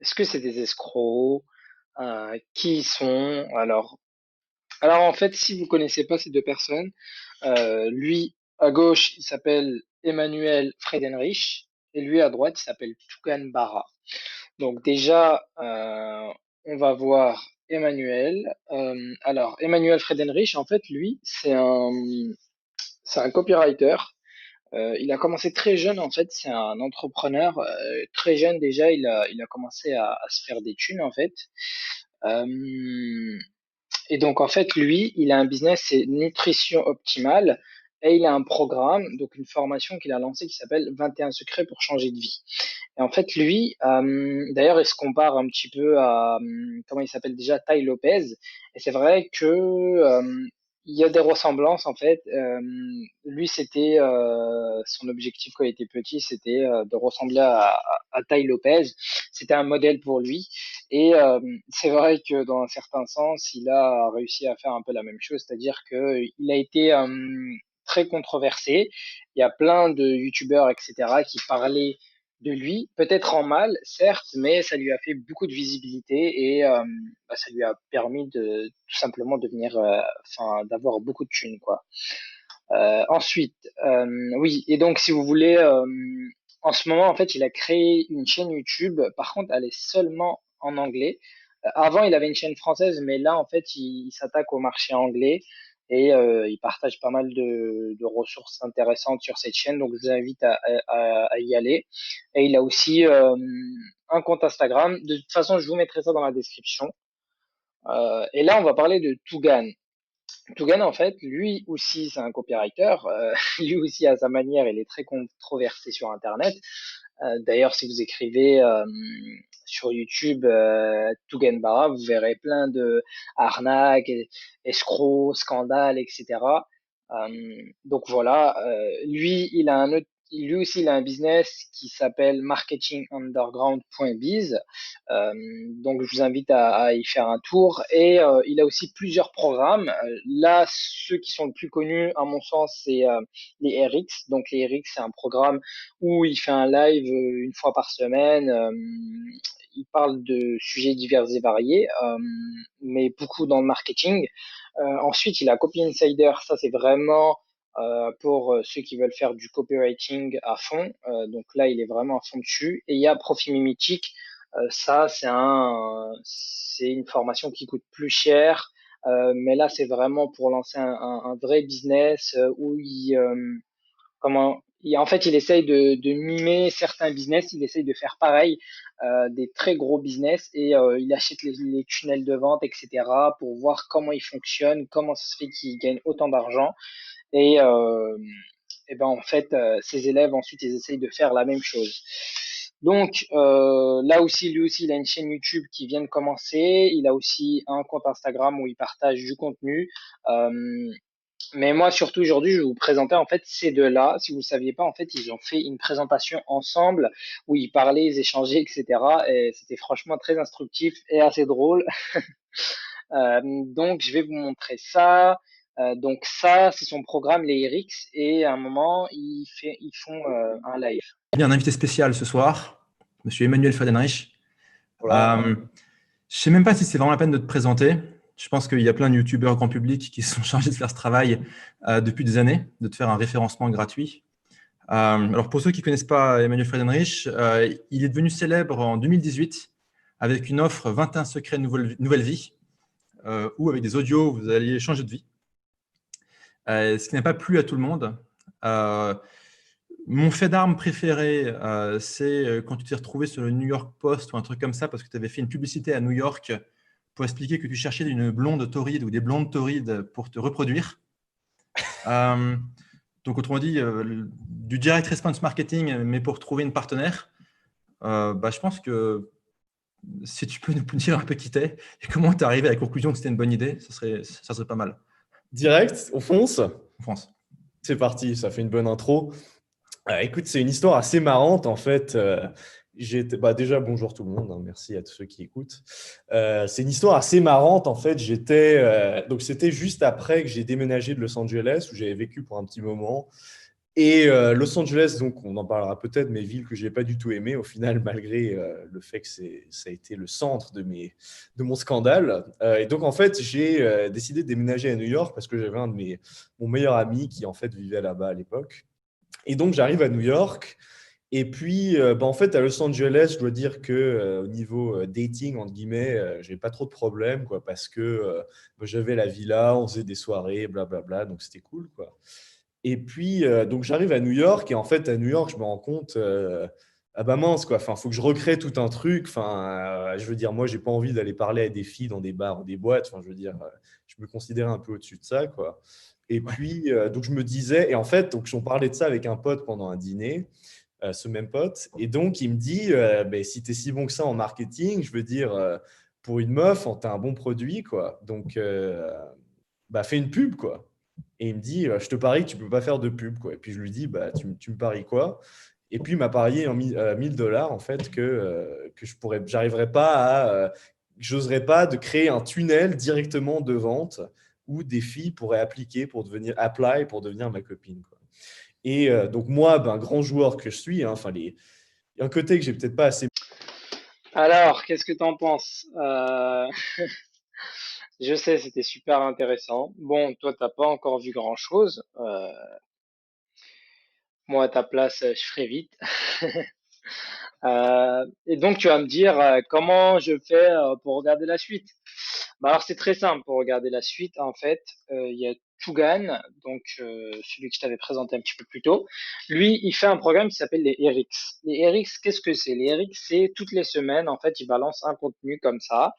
Est-ce que c'est des escrocs? Qui ils sont? Alors en fait, si vous connaissez pas ces deux personnes, lui à gauche, il s'appelle Emmanuel Friedenrich et lui à droite, il s'appelle Tugan Barra. Donc déjà, on va voir Emmanuel. Alors Emmanuel Friedenrich, en fait, lui, c'est un copywriter. Il a commencé très jeune, en fait, c'est un entrepreneur. Très jeune déjà, il a commencé à se faire des thunes, en fait. Euh, et donc, en fait, lui, il a un business, c'est nutrition optimale. Et il a un programme, donc une formation qu'il a lancée qui s'appelle 21 secrets pour changer de vie. Et en fait, lui, d'ailleurs, il se compare un petit peu à, comment il s'appelle déjà, Tai Lopez. Et c'est vrai que il y a des ressemblances, en fait. Lui, c'était son objectif quand il était petit, c'était de ressembler à Tai Lopez. C'était un modèle pour lui. Et c'est vrai que dans un certain sens, il a réussi à faire un peu la même chose, c'est-à-dire que il a été très controversé. Il y a plein de youtubeurs, etc., qui parlaient de lui, peut-être en mal, certes, mais ça lui a fait beaucoup de visibilité et ça lui a permis de tout simplement devenir, enfin, d'avoir beaucoup de thunes, quoi. Ensuite, oui, et donc si vous voulez, en ce moment, en fait, il a créé une chaîne YouTube. Par contre, elle est seulement en anglais. Avant, il avait une chaîne française, mais là, en fait, il s'attaque au marché anglais et il partage pas mal de ressources intéressantes sur cette chaîne. Donc, je vous invite à y aller. Et il a aussi un compte Instagram. De toute façon, je vous mettrai ça dans la description. Et là, on va parler de Tougan. Tougan, en fait, lui aussi, c'est un copywriter. Lui aussi, à sa manière, il est très controversé sur Internet. D'ailleurs, si vous écrivez sur YouTube Tougan Barra, vous verrez plein de arnaques, escrocs, scandales, etc. Donc voilà, lui aussi, il a un business qui s'appelle marketingunderground.biz. Euh, donc je vous invite à y faire un tour. Et il a aussi plusieurs programmes. Là, ceux qui sont le plus connus, à mon sens, c'est les RX. Donc les RX, c'est un programme où il fait un live une fois par semaine. Il parle de sujets divers et variés, mais beaucoup dans le marketing. Ensuite, il a Copy Insider. Ça, c'est vraiment pour ceux qui veulent faire du copywriting à fond. Donc là, il est vraiment à fond dessus. Et il y a Profit Mimetic. Ça, c'est une formation qui coûte plus cher. Mais là, c'est vraiment pour lancer un vrai business où en fait, il essaye de mimer certains business, il essaye de faire pareil, des très gros business, et il achète les tunnels de vente, etc., pour voir comment ils fonctionnent, comment ça se fait qu'ils gagnent autant d'argent. Et, ben en fait, ses élèves ensuite ils essayent de faire la même chose. Donc là aussi, lui aussi, il a une chaîne YouTube qui vient de commencer. Il a aussi un compte Instagram où il partage du contenu. Euh, mais moi, surtout aujourd'hui, je vais vous présenter en fait ces deux-là. Si vous ne saviez pas, en fait, ils ont fait une présentation ensemble où ils parlaient, ils échangeaient, etc. Et c'était franchement très instructif et assez drôle. Donc, je vais vous montrer ça. Donc ça, c'est son programme, les RX, et à un moment, ils font un live. Il y a un invité spécial ce soir, Monsieur Emmanuel Friedenreich. Voilà. Euh, je sais même pas si c'est vraiment la peine de te présenter. Je pense qu'il y a plein de youtubeurs grand public qui sont chargés de faire ce travail depuis des années, de te faire un référencement gratuit. Alors pour ceux qui ne connaissent pas Emmanuel Friedenreich, il est devenu célèbre en 2018 avec une offre 21 secrets nouvelle vie, où avec des audios, vous alliez changer de vie. Ce qui n'a pas plu à tout le monde. Euh, Mon fait d'arme préféré, c'est quand tu t'es retrouvé sur le New York Post ou un truc comme ça parce que tu avais fait une publicité à New York pour expliquer que tu cherchais une blonde tauride ou des blondes taurides pour te reproduire. Euh, donc, autrement dit, du direct response marketing, mais pour trouver une partenaire. Je pense que si tu peux nous dire un peu qui t'es et comment tu es arrivé à la conclusion que c'était une bonne idée, ça serait pas mal Direct, on fonce. en France. C'est parti, ça fait une bonne intro. Écoute, c'est une histoire assez marrante en fait. Déjà, bonjour tout le monde, hein, merci à tous ceux qui écoutent. C'est une histoire assez marrante en fait. Donc c'était juste après que j'ai déménagé de Los Angeles où j'avais vécu pour un petit moment. Et Los Angeles, donc on en parlera peut-être, mais ville que j'ai pas du tout aimée au final, malgré le fait que ça a été le centre de mon scandale. Et donc en fait, j'ai décidé de déménager à New York parce que j'avais mon meilleur ami qui en fait vivait là-bas à l'époque. Et donc j'arrive à New York. Et puis, en fait, à Los Angeles, je dois dire que au niveau dating, entre guillemets, j'ai pas trop de problèmes, quoi, parce que j'avais la villa, on faisait des soirées, blablabla, donc c'était cool, quoi. Et puis, donc j'arrive à New York, et en fait, à New York, je me rends compte, ah bah mince, quoi, enfin, faut que je recrée tout un truc, enfin, je veux dire, moi, j'ai pas envie d'aller parler à des filles dans des bars ou des boîtes, enfin, je veux dire, je me considérais un peu au-dessus de ça, quoi. Et Ouais. puis, donc je me disais, et en fait, donc on parlait de ça avec un pote pendant un dîner, ce même pote. Et donc, il me dit, ben, si tu es si bon que ça en marketing, je veux dire, pour une meuf, tu as un bon produit, quoi. Donc, bah, fais une pub, quoi. Et il me dit, je te parie que tu peux pas faire de pub, quoi. Et puis, je lui dis, bah, tu me paries quoi? Et puis, il m'a parié en 1000 $, en fait, que j'arriverais pas j'oserais pas de créer un tunnel directement de vente où des filles pourraient apply pour devenir ma copine, quoi. Et donc moi, ben, grand joueur que je suis, hein, enfin, il y a un côté que j'ai peut-être pas assez. Alors, qu'est-ce que t'en penses? Je sais, c'était super intéressant. Bon, toi, t'as pas encore vu grand-chose. Moi, à ta place, je ferai vite. Et donc, tu vas me dire comment je fais pour regarder la suite. Bah alors, c'est très simple pour regarder la suite. En fait, il y a Tugan, donc celui que je t'avais présenté un petit peu plus tôt. Lui, il fait un programme qui s'appelle les RX. Les RX, qu'est-ce que c'est? Les RX, c'est toutes les semaines, en fait, il balance un contenu comme ça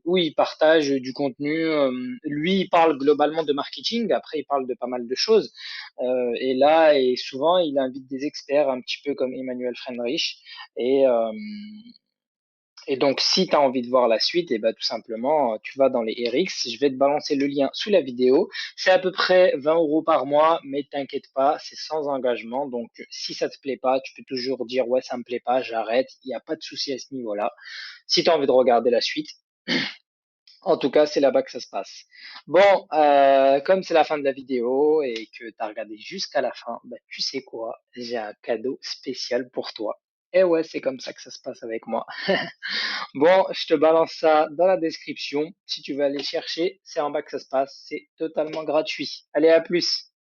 où il partage du contenu. Lui, il parle globalement de marketing. Après, il parle de pas mal de choses. Et là, et souvent, il invite des experts, un petit peu comme Emmanuel Friedrich. Et, euh, et donc, si tu as envie de voir la suite, et ben, tout simplement, tu vas dans les RX. Je vais te balancer le lien sous la vidéo. C'est à peu près 20 € par mois, mais t'inquiète pas, c'est sans engagement. Donc, si ça te plaît pas, tu peux toujours dire, ouais, ça me plaît pas, j'arrête. Il n'y a pas de souci à ce niveau-là. Si tu as envie de regarder la suite, en tout cas, c'est là-bas que ça se passe. Bon, comme c'est la fin de la vidéo et que tu as regardé jusqu'à la fin, bah, tu sais quoi? J'ai un cadeau spécial pour toi. Et ouais, c'est comme ça que ça se passe avec moi. Bon, je te balance ça dans la description. Si tu veux aller chercher, c'est en bas que ça se passe. C'est totalement gratuit. Allez, à plus.